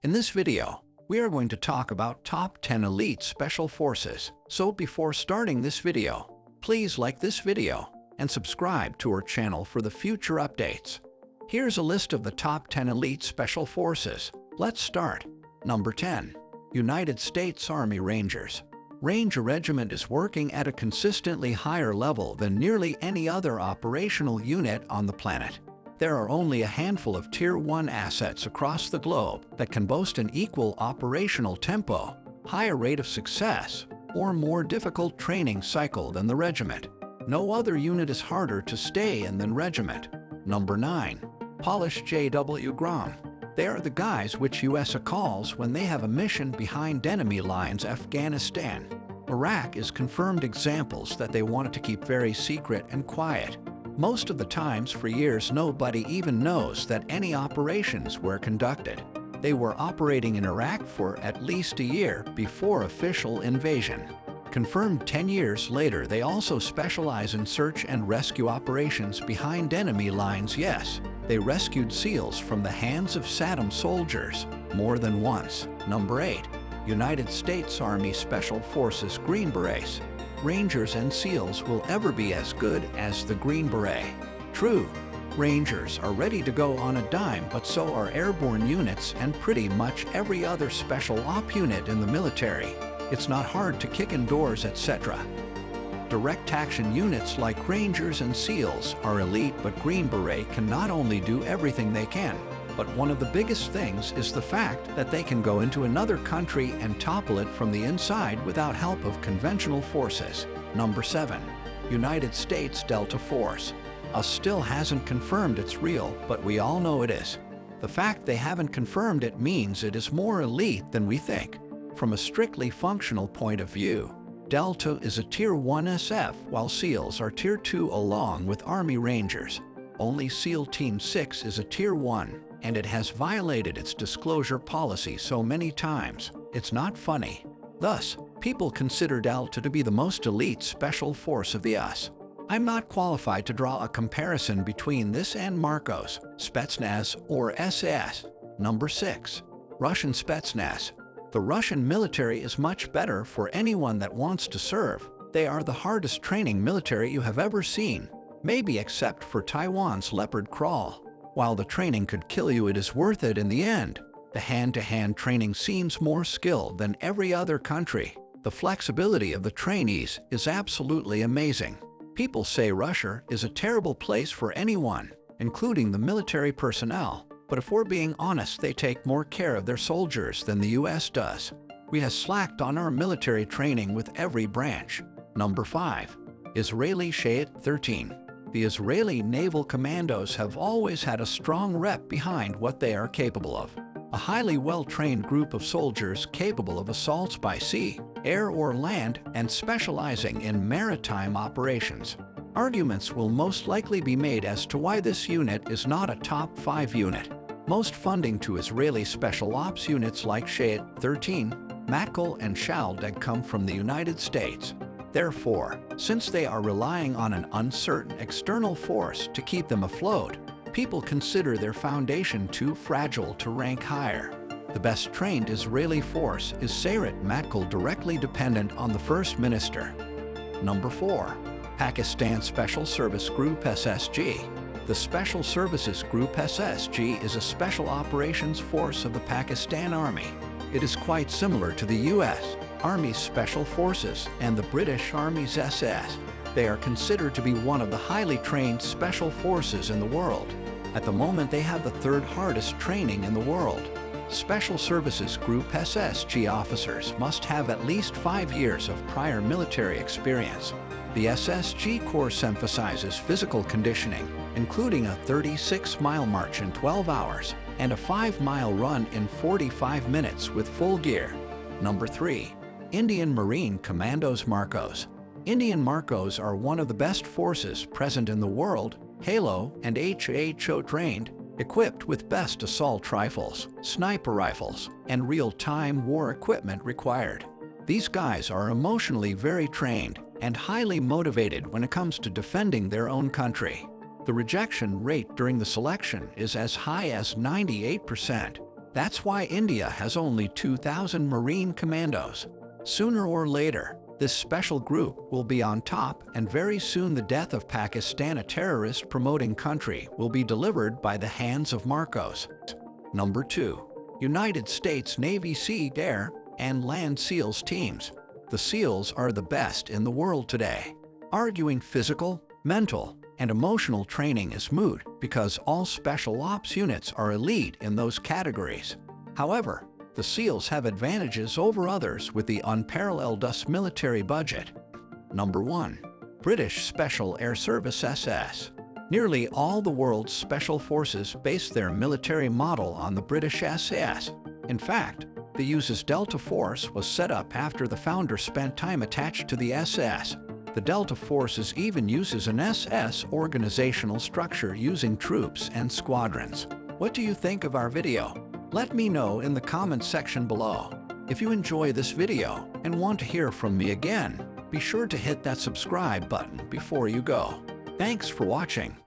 In this video, we are going to talk about top 10 elite special forces. So before starting this video, please like this video and subscribe to our channel for the future updates. Here's a list of the top 10 elite special forces. Let's start. Number 10. United States Army Rangers. Ranger Regiment is working at a consistently higher level than nearly any other operational unit on the planet. There are only a handful of Tier 1 assets across the globe that can boast an equal operational tempo, higher rate of success, or more difficult training cycle than the regiment. No other unit is harder to stay in than regiment. Number 9. Polish J.W. Grom. They are the guys which USA calls when they have a mission behind enemy lines. Afghanistan. Iraq is confirmed examples that they wanted to keep very secret and quiet. Most of the times for years nobody even knows that any operations were conducted. They were operating in Iraq for at least a year before official invasion. Confirmed 10 years later, they also specialize in search and rescue operations behind enemy lines. Yes, they rescued SEALs from the hands of Saddam soldiers more than once. Number 8. United States Army Special Forces Green Berets. Rangers and SEALs will ever be as good as the Green Beret. True, Rangers are ready to go on a dime, but so are airborne units and pretty much every other special op unit in the military. It's not hard to kick in doors, etc. Direct action units like Rangers and SEALs are elite, but Green Beret can not only do everything they can, but one of the biggest things is the fact that they can go into another country and topple it from the inside without help of conventional forces. Number 7. United States Delta Force. US still hasn't confirmed it's real, but we all know it is. The fact they haven't confirmed it means it is more elite than we think. From a strictly functional point of view, Delta is a Tier 1 SF, while SEALs are Tier 2 along with Army Rangers. Only SEAL Team 6 is a Tier 1, and it has violated its disclosure policy so many times, it's not funny. Thus, people consider Delta to be the most elite special force of the US. I'm not qualified to draw a comparison between this and Marcos, Spetsnaz, or SS. Number 6. Russian Spetsnaz. The Russian military is much better for anyone that wants to serve. They are the hardest training military you have ever seen, maybe except for Taiwan's Leopard Crawl. While the training could kill you, it is worth it in the end. The hand-to-hand training seems more skilled than every other country. The flexibility of the trainees is absolutely amazing. People say Russia is a terrible place for anyone, including the military personnel. But if we're being honest, they take more care of their soldiers than the US does. We have slacked on our military training with every branch. Number 5. Israeli Shahed 13. The Israeli Naval Commandos have always had a strong rep behind what they are capable of. A highly well-trained group of soldiers capable of assaults by sea, air or land, and specializing in maritime operations. Arguments will most likely be made as to why this unit is not a top 5 unit. Most funding to Israeli special ops units like Shahed 13, Matkal, and Shaldag come from the United States. Therefore, since they are relying on an uncertain external force to keep them afloat, people consider their foundation too fragile to rank higher. The best trained Israeli force is Sayeret Matkal, directly dependent on the First Minister. Number 4. Pakistan Special Service Group SSG. The Special Services Group SSG is a special operations force of the Pakistan Army. It is quite similar to the US Army's Special Forces and the British Army's SS. They are considered to be one of the highly trained special forces in the world. At the moment, they have the 3rd hardest training in the world. Special Services Group SSG officers must have at least 5 years of prior military experience. The SSG course emphasizes physical conditioning, including a 36-mile march in 12 hours and a 5-mile run in 45 minutes with full gear. Number 3. Indian Marine Commandos Marcos. Indian Marcos are one of the best forces present in the world, Halo and HHO trained, equipped with best assault rifles, sniper rifles, and real-time war equipment required. These guys are emotionally very trained and highly motivated when it comes to defending their own country. The rejection rate during the selection is as high as 98%. That's why India has only 2,000 Marine Commandos. Sooner or later, this special group will be on top, and very soon the death of Pakistan, a terrorist-promoting country, will be delivered by the hands of Marcos. Number 2. United States Navy Sea, Air, and Land SEALs teams. The SEALs are the best in the world today. Arguing physical, mental, and emotional training is moot because all special ops units are elite in those categories. However, the SEALs have advantages over others with the unparalleled US military budget. Number 1. British Special Air Service SS. Nearly all the world's special forces base their military model on the British SS. In fact, the US's Delta Force was set up after the founder spent time attached to the SS. The Delta Forces even uses an SS organizational structure using troops and squadrons. What do you think of our video? Let me know in the comments section below. If you enjoy this video and want to hear from me again, be sure to hit that subscribe button before you go. Thanks for watching.